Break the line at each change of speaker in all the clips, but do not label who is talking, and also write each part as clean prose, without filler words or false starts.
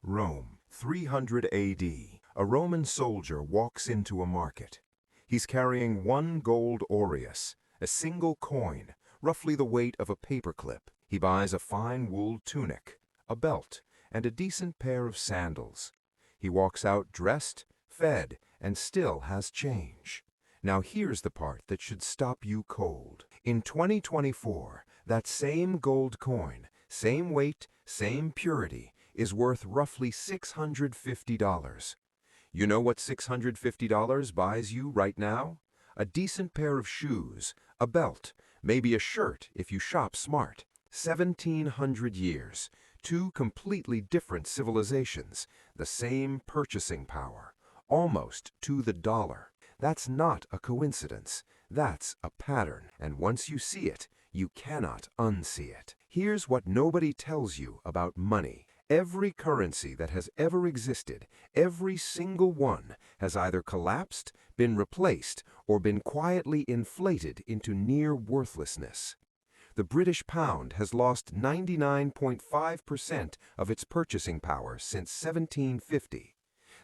Rome, 300 AD. A Roman soldier walks into a market. He's carrying one gold aureus, a single coin, roughly the weight of a paperclip. He buys a fine wool tunic, a belt, and a decent pair of sandals. He walks out dressed, fed, and still has change. Now here's the part that should stop you cold. In 2024, that same gold coin, same weight, same purity, is worth roughly $650. You know what $650 buys you right now? A decent pair of shoes, a belt, maybe a shirt if you shop smart. 1,700 years, two completely different civilizations, the same purchasing power, almost to the dollar. That's not a coincidence, that's a pattern, and once you see it, you cannot unsee it. Here's what nobody tells you about money. Every currency that has ever existed, every single one, has either collapsed, been replaced, or been quietly inflated into near worthlessness. The British pound has lost 99.5% of its purchasing power since 1750.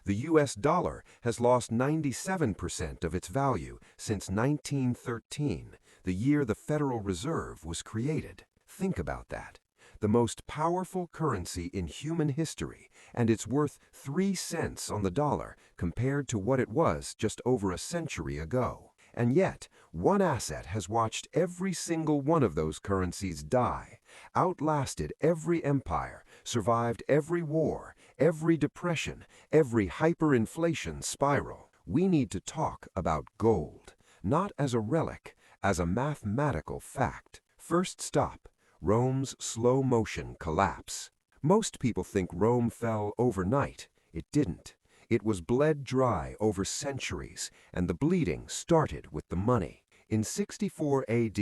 The US dollar has lost 97% of its value since 1913, the year the Federal Reserve was created. Think about that. The most powerful currency in human history, and it's worth 3 cents on the dollar compared to what it was just over a century ago. And yet, one asset has watched every single one of those currencies die, outlasted every empire, survived every war, every depression, every hyperinflation spiral. We need to talk about gold, not as a relic, as a mathematical fact. First stop, Rome's slow-motion collapse. Most people think Rome fell overnight. It didn't. It was bled dry over centuries, and the bleeding started with the money. In 64 AD,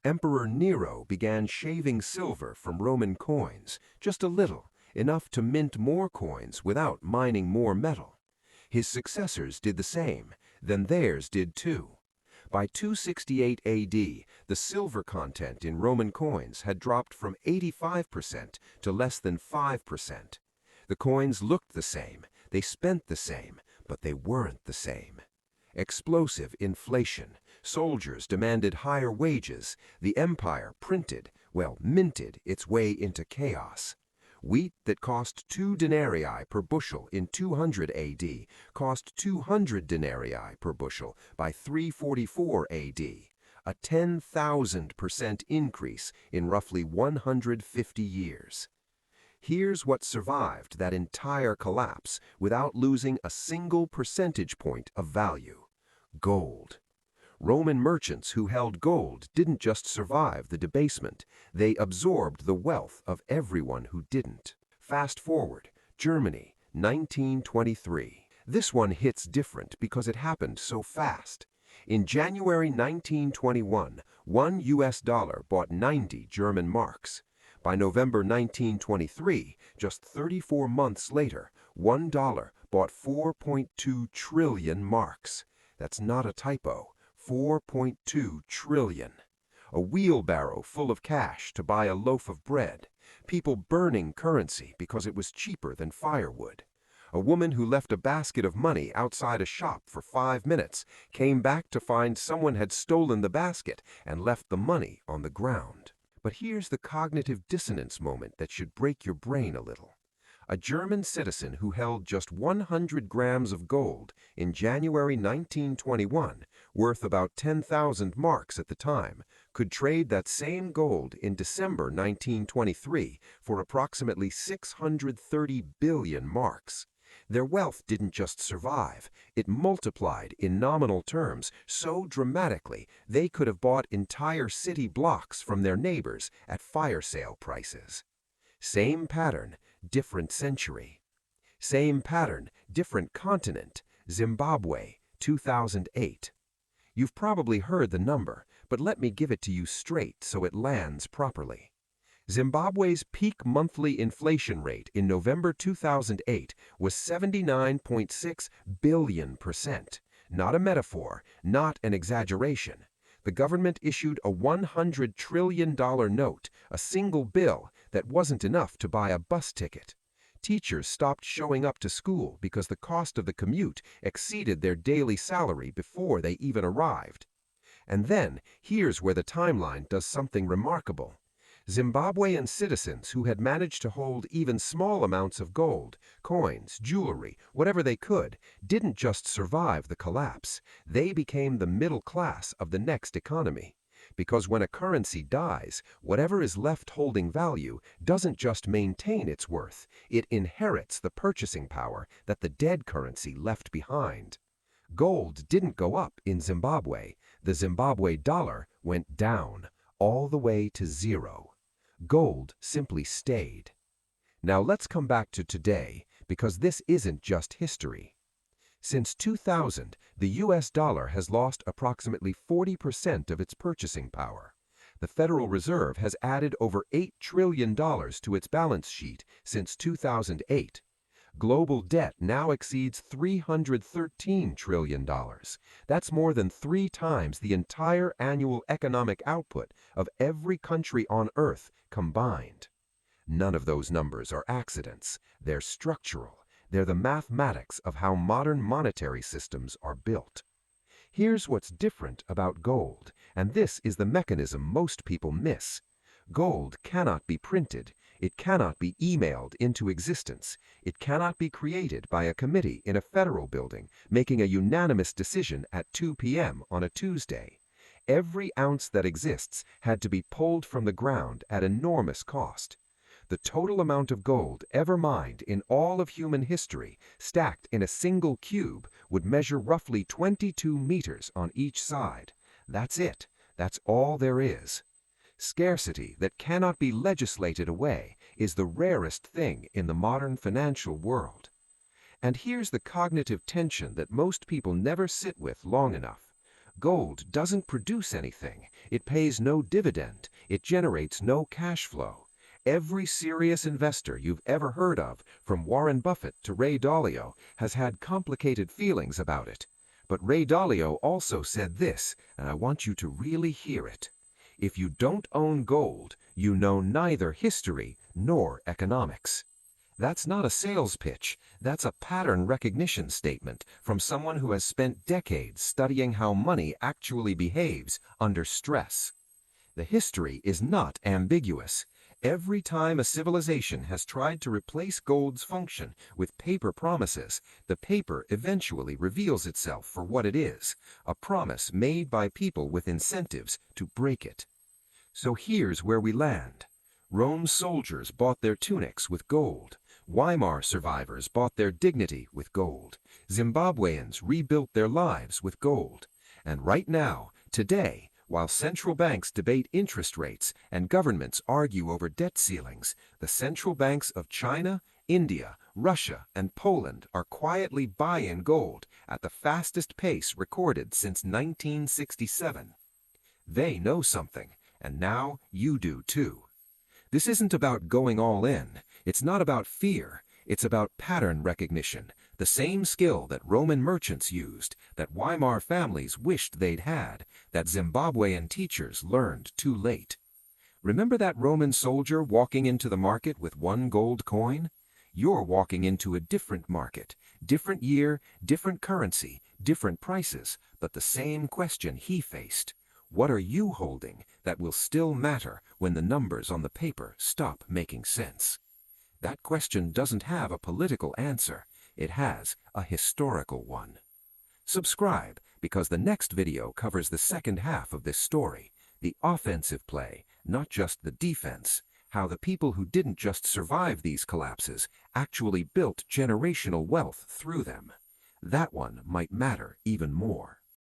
Emperor Nero began shaving silver from Roman coins, just a little, enough to mint more coins without mining more metal. His successors did the same, then theirs did too. By 268 AD, the silver content in Roman coins had dropped from 85% to less than 5%. The coins looked the same, they spent the same, but they weren't the same. Explosive inflation. Soldiers demanded higher wages. The empire minted its way into chaos. Wheat that cost 2 denarii per bushel in 200 AD cost 200 denarii per bushel by 344 AD, a 10,000% increase in roughly 150 years. Here's what survived that entire collapse without losing a single percentage point of value: gold. Roman merchants who held gold didn't just survive the debasement, they absorbed the wealth of everyone who didn't. Fast forward, Germany, 1923. This one hits different because it happened so fast. In January 1921, $1 US bought 90 German marks. By November 1923, just 34 months later, $1 bought 4.2 trillion marks. That's not a typo. 4.2 trillion. A wheelbarrow full of cash to buy a loaf of bread. People burning currency because it was cheaper than firewood. A woman who left a basket of money outside a shop for 5 minutes came back to find someone had stolen the basket and left the money on the ground. But here's the cognitive dissonance moment that should break your brain a little. A German citizen who held just 100 grams of gold in January 1921, worth about 10,000 marks at the time, could trade that same gold in December 1923 for approximately 630 billion marks. Their wealth didn't just survive, it multiplied in nominal terms so dramatically they could have bought entire city blocks from their neighbors at fire sale prices. Same pattern, different century. Same pattern, different continent, Zimbabwe, 2008. You've probably heard the number, but let me give it to you straight so it lands properly. Zimbabwe's peak monthly inflation rate in November 2008 was 79.6 billion%. Not a metaphor, not an exaggeration. The government issued a $100 trillion note, a single bill that wasn't enough to buy a bus ticket.
teachers stopped showing up to school because the cost of the commute exceeded their daily salary before they even arrived. And then, here's where the timeline does something remarkable. Zimbabwean citizens who had managed to hold even small amounts of gold, coins, jewelry, whatever they could, didn't just survive the collapse. They became the middle class of the next economy. Because when a currency dies, whatever is left holding value doesn't just maintain its worth, it inherits the purchasing power that the dead currency left behind. Gold didn't go up in Zimbabwe. The Zimbabwe dollar went down, all the way to zero. Gold simply stayed. Now let's come back to today, because this isn't just history. Since 2000, the US dollar has lost approximately 40% of its purchasing power. The Federal Reserve has added over $8 trillion to its balance sheet since 2008. Global debt now exceeds $313 trillion. That's more than 3 times the entire annual economic output of every country on Earth combined. None of those numbers are accidents. They're structural. They're the mathematics of how modern monetary systems are built. Here's what's different about gold, and this is the mechanism most people miss. Gold cannot be printed. It cannot be emailed into existence. It cannot be created by a committee in a federal building making a unanimous decision at 2 p.m. on a Tuesday. Every ounce that exists had to be pulled from the ground at enormous cost. The total amount of gold ever mined in all of human history, stacked in a single cube, would measure roughly 22 meters on each side. That's it. That's all there is. Scarcity that cannot be legislated away is the rarest thing in the modern financial world. And here's the cognitive tension that most people never sit with long enough. Gold doesn't produce anything. It pays no dividend. It generates no cash flow. Every serious investor you've ever heard of, from Warren Buffett to Ray Dalio, has had complicated feelings about it. But Ray Dalio also said this, and I want you to really hear it. If you don't own gold, you know neither history nor economics. That's not a sales pitch. That's a pattern recognition statement from someone who has spent decades studying how money actually behaves under stress. The history is not ambiguous. Every time a civilization has tried to replace gold's function with paper promises, the paper eventually reveals itself for what it is, a promise made by people with incentives to break it. So here's where we land. Rome's soldiers bought their tunics with gold. Weimar survivors bought their dignity with gold. Zimbabweans rebuilt their lives with gold. And right now, today, while central banks debate interest rates and governments argue over debt ceilings, the central banks of China, India, Russia, and Poland are quietly buying gold at the fastest pace recorded since 1967. They know something, and now you do too. This isn't about going all in. It's not about fear. It's about pattern recognition, the same skill that Roman merchants used, that Weimar families wished they'd had, that Zimbabwean teachers learned too late. Remember that Roman soldier walking into the market with 1 gold coin? You're walking into a different market, different year, different currency, different prices, but the same question he faced. What are you holding that will still matter when the numbers on the paper stop making sense? That question doesn't have a political answer. It has a historical one. Subscribe, because the next video covers the second half of this story, the offensive play, not just the defense, how the people who didn't just survive these collapses actually built generational wealth through them. That one might matter even more.